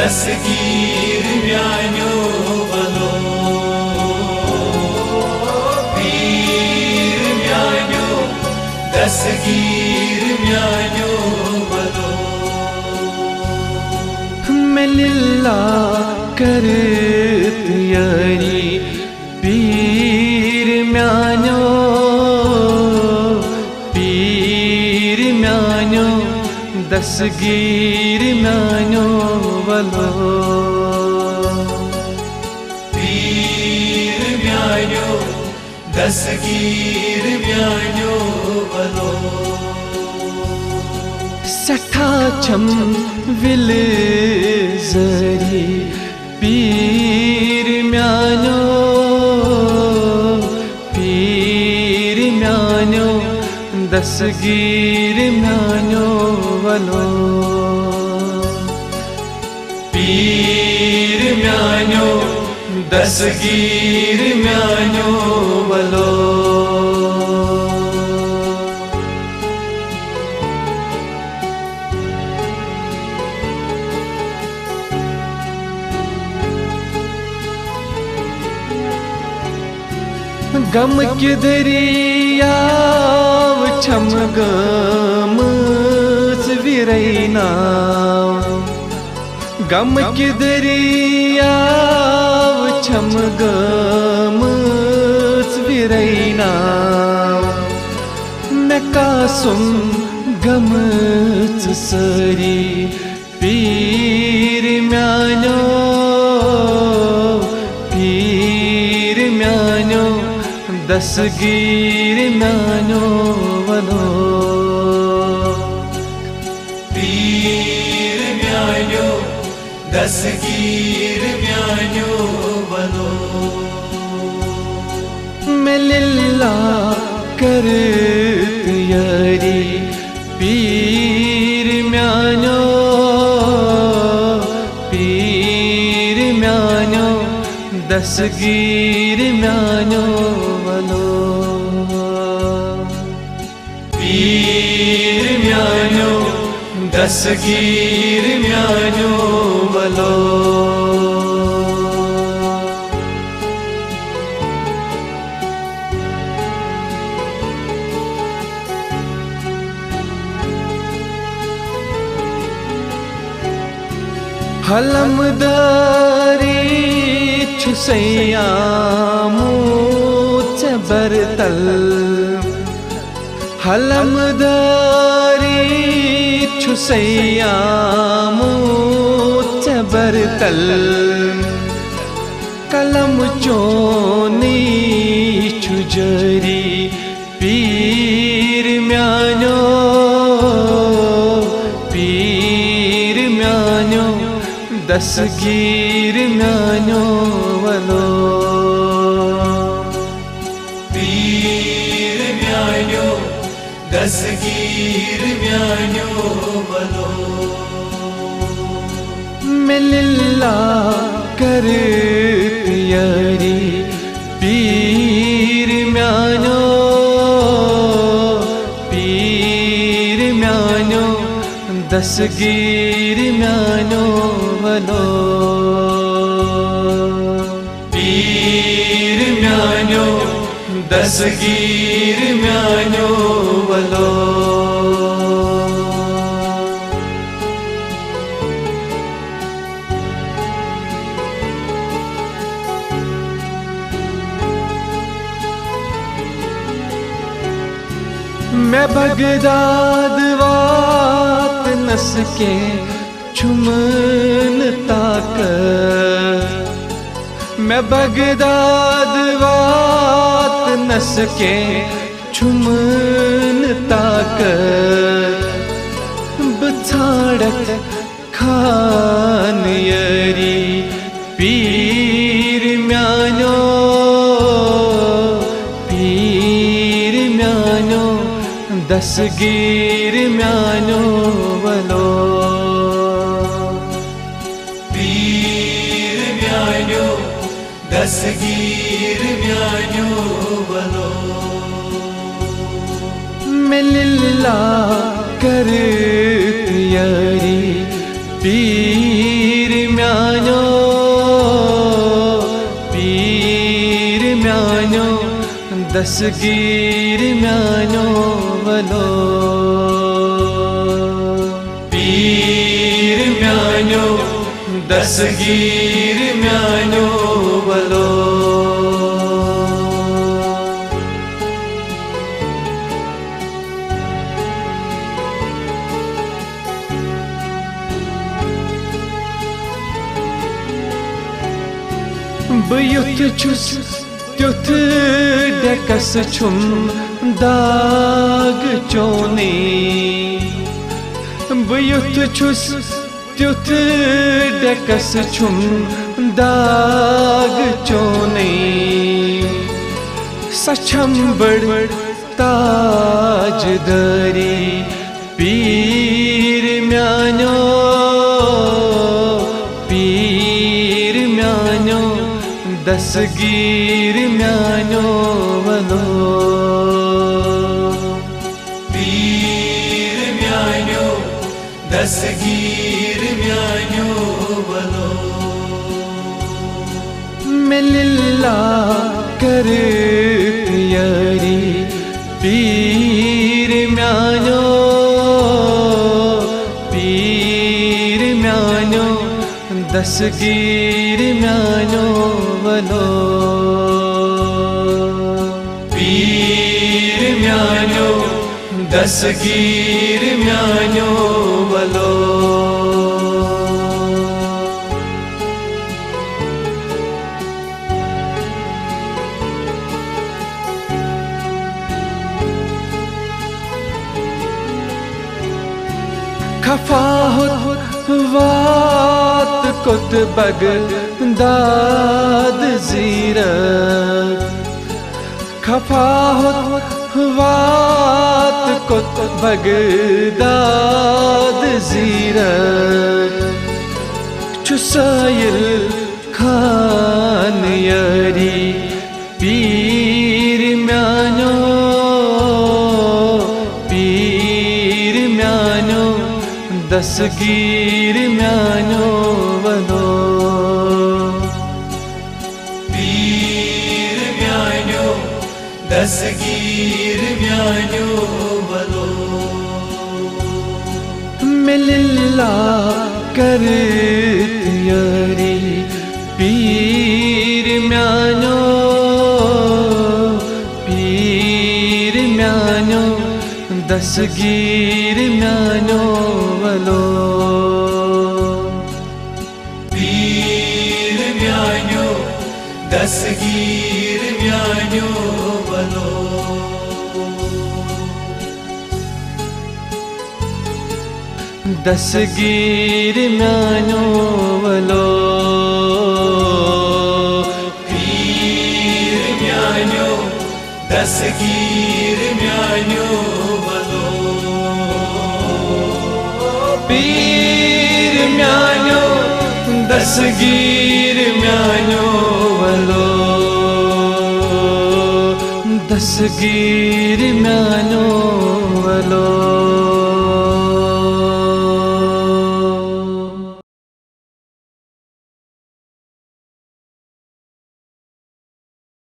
दस्तगीर म्यान्यो वलो पीर म्यान्यो दस्तगीर म्यान्यो वलो मैं लिल्ला करत यारी पीर म्यान्यो दस्तगीर म्यान्यो वलो पीर म्यान्यो दस्तगीर म्यान्यो वलो सठा छम विल जरी पीर म्यान्यो दस्तगीर म्यान्यो वलो पीर म्यान्यो दस्तगीर म्यान्यो वलो गम के दरिया छम गम विरैना गम के दरिया छम गम विरैना मैं कासुम गम सरी पीर म्यान्यो दस्तगीर म्यान्यो वलो पीर म्यान्यो दस्तगीर म्यान्यो वलो मैं लिल्ला करत यारी पीर म्यान्यो दस्तगीर म्यान्यो वलो पीर म्यान्यो दस्तगीर म्यान्यो वलो हलमदारी छुसैया मुझ बरतल हलमदारी छुसैया मुझ बरतल कलम चोनी छुजरी पीर म्यान्यो दस्तगीर म्यान्यो वलो पीर म्यान्यो दस्तगीर म्यान्यो वलो मैं लिल्ला करत यारी पीर म्यान्यो दस्तगीर म्यान्यो वलो पीर म्यान्यो दस्तगीर म्यान्यो वलो मैं बगदाद वात नस के छुमन ताक मैं बगदाद वात नस के छुमन ताक बछाड़त खान यरी पीर म्यान्यो दस्तगीर म्यान्यो वलो पीर म्यान्यो दस्तगीर म्यान्यो वलो मैं लिल्ला करत यारी पीर दसगीर म्यानो वलो पीर म्यानो दसगीर म्यानो वलो बयुत छुस त्युथ डेकस छुम दाग चोने बयुत छुस त्युथ डेकस छुम दाग चोने सछम बड़ ताज दरी पीर म्यानो पीर म्यानो दसगीर म्यानो वलो पीर म्यानो दसगीर म्यानो वलो मिल्ला कर यरी पीर म्यानो पीर म्यानो दसगीर म्यानो वलो पीर म्यानो दसगीर म्यानो वलो खफा वात कुत बग दाद जीरत खफा वात कुत बग दाद जीरत चुसाइल खान यरी पीर म्यानो पीर म्यानो दसगीर म्यानो वलो पीर म्यानो दसगीर म्यानो वलो मिल्ला कर यरी पीर म्यानो पीर म्यानो दसगीर म्यानो वलो पीर म्यानो दसगीर म्यानो वलो दसगीर म्यानो वलो पीर म्यानो दसगीर म्यानो वलो पीर म्यानो दसगीर म्यानो वलो दसगीर म्यानो वलो।